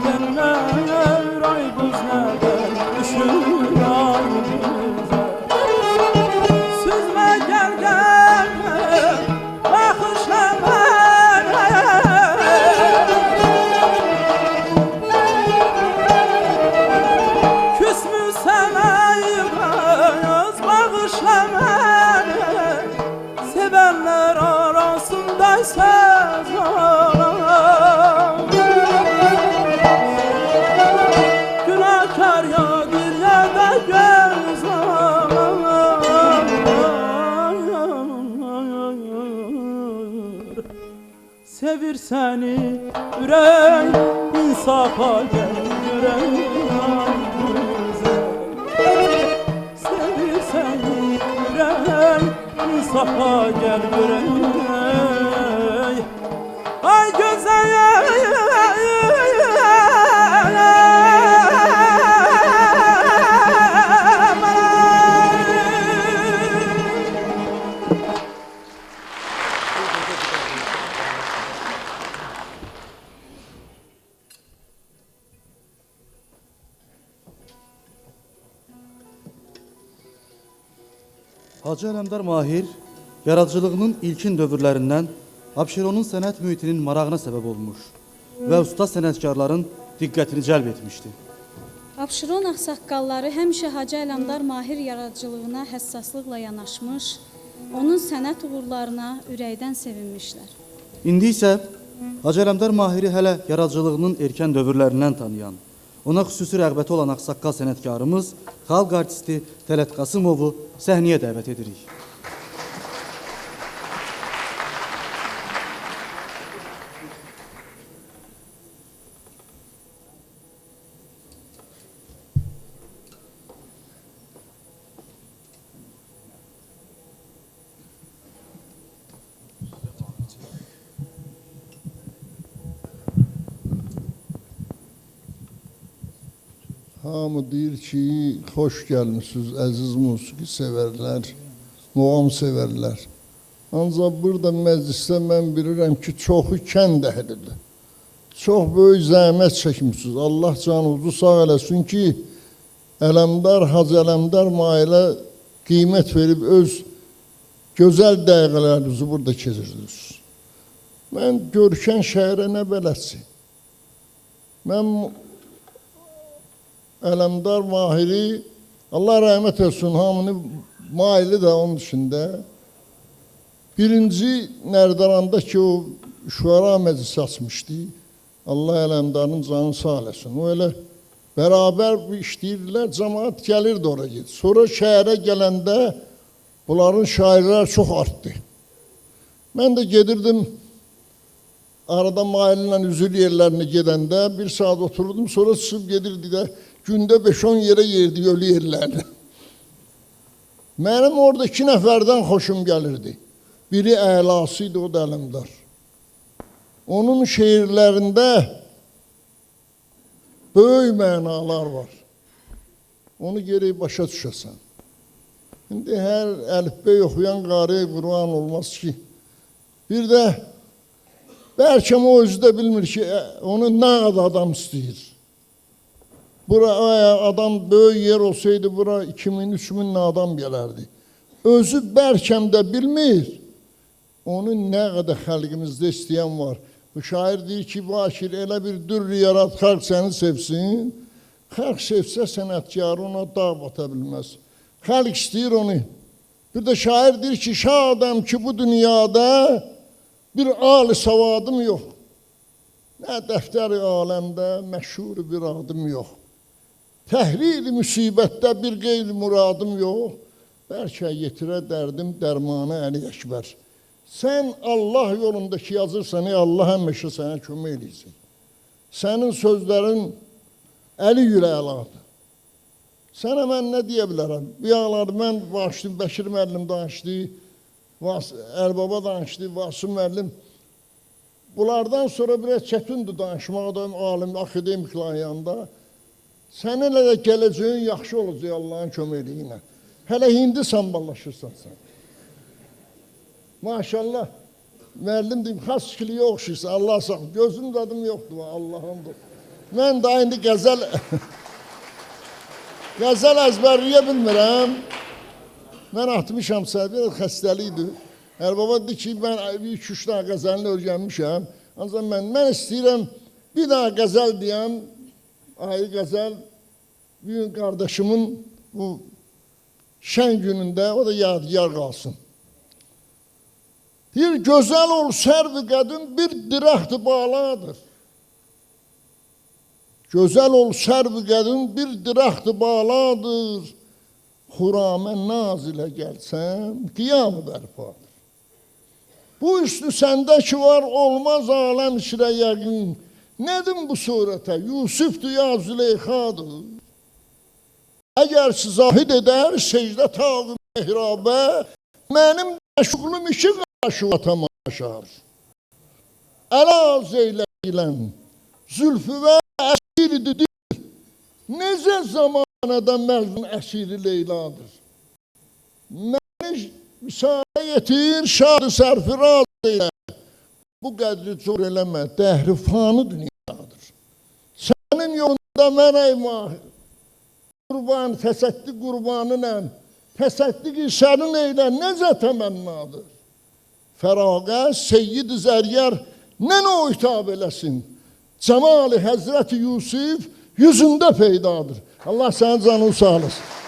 derler, ay kız nereden düşür ay bize. Süzme gel gel, bakışla bana. Küsmüsen ay kız, bağışla bana. Sevenler arasındaysa zalim. Günahkar yadır ya da göz ağlar. Sevir seni ürek, insafa gel yürek güzel. Sevir seni ürek, insafa gel yürek. Ay güzel. Hacı Ələmdar Mahir yaradıcılığının ilkin dövrlərindən Abşeronun sənət mühitinin marağına səbəb olmuş və usta sənətkarların diqqətini cəlb etmişdi. Abşeron ağsaqqalları həmişə Hacı Ələmdar Mahir yaradıcılığına həssaslıqla yanaşmış, onun sənət uğurlarına ürəkdən sevinmişlər. İndi isə Hacı Ələmdar Mahiri hələ yaradıcılığının erkən dövrlərindən tanıyan, ona xüsusi rəğbəti olan ağsaqqal sənətkarımız, xalq artisti Tələt Qasımovu səhnəyə dəvət edirik. Hamı deyir ki, xoş gəlmişsiniz, əziz musiqi sevərlər, muğam sevərlər. Ancaq burada məclisdə mən bilirəm ki, çoxu kənd əhlidir. Çox böyük zəhmət çəkmişsiniz. Allah canınızı sağ eləsin ki, Ələmdar, Hacı Ələmdar Mahilə qiymət verib öz gözəl dəqiqələrinizi burada keçirdiniz. Mən Görkən şəhərə nə bələdsi? Mən Ələmdar Mahiri, Allah rəhmət etsin, hamını Mahili də onun içində. Birinci Nərdaranda ki, o şüara məclisi açmışdı. Allah Ələmdarın canını sağ eləsin. O elə bərabər işləyirdilər, cəmaat gəlirdi oraya gedir. Sonra şəhərə gələndə bunların şairlər çox artdı. Mən də gedirdim, arada Mahili ilə üzül yerlərini gedəndə bir saat oturdum, sonra çıxıb gedirdi də gündə 5-10 yerə yerdi ölü yerlərini. Mənim orada 2 nəfərdən xoşum gəlirdi. Biri əlası idi, o da Ələmdar. Onun şeirlərində böyük mənalar var. Onu gerək başa düşəsən. İndi hər əlifbey oxuyan qariyə Qur'an olmaz ki. Bir də bəlkə o özü də bilmir ki, onu nə qədər adam istəyir. Bura adam böyük yer olsaydı, bura 2000-3000 adam gələrdi. Özü bəlkəm də bilmir, onu nə qədər xəlqimizdə istəyən var. Bu şair deyir ki, Bakir, elə bir dürr yarat, xalq səni sevsin. Xalq sevsə sənətkarı ona dağ bata bilməz. Xalq istəyir onu. Bir də şair deyir ki, şadam ki, bu dünyada bir âli savadım yox. Nə dəftəri aləmdə məşhur bir adım yox. Təhriri müsibətdə bir qeyl muradım yox. Bəlkə yetirə dərdim dərmanı Əli Əkbər. Sən Allah yolundakı yazırsan, Allah həmişə sənə kömək eləyəcək. Sənin sözlərin əli yüləladır. Sənə mən nə deyə bilərəm? Bir ağlar mən başlayım, Bəkir müəllim danışdı, Ərbaba danışdı, Vasım müəllim. Bunlardan sonra biraz çətindir danışmaq da alim, akademikların yanında. Səninlə də gələcəyin yaxşı olacaq Allahın köməkliyi ilə. Hələ indi samballaşırsan sən. Maşallah, müəllim deyim, xas kiliyə oxşayırsan, Allah sağ. Gözüm dadım yoxdur, Allah'ımdır. Mən də indi qəzəl əzbərləyə bilmirəm. Mən 60-am səhvə, xəstəlikdir. Ərbaba dedi ki, mən 2-3 dənə qəzəlini öyrənmişəm. Ancaq mən istəyirəm bir daha qəzəl deyəm, ayı qəzəl, bir gün qardaşımın bu şən günündə, o da yadigar qalsın. Deyir, gözəl ol sərv-i qədüm bir dirəxt-i baladır. Gözəl ol sərv-i qədüm bir dirəxt-i baladır. Xuramə naz ilə gəlsəm, qiyam-ı bərpadır. Bu üstü səndə ki var, olmaz aləm işrə yəqin. Nədim bu surətə? Yusufdur ya Züleyxadır. Əgər zahid edər secdə tağı mehrabə, mənim məşğulum iki qaşı atamaşar. Əlaz eyləyilən, zülfü və əsiridir. Necə zamanədə Məcnun əsiri Leyladır. Məni müsadə yetir, şad-ı sərfiraz eylə. Bu qədri cor eləmə, dəhri fanı dünyadır. Sənin yolunda mən ey mahir, qurban, təsəddi qurbanınəm, təsəddi sənin eylə, necə təmənnadır. Fəraqə, seyyid-i zəryər, nə o hitab eləsin. Cəmal-i Həzrət-i Yusuf yüzündə peydadır. Allah sənin canını sağlasın.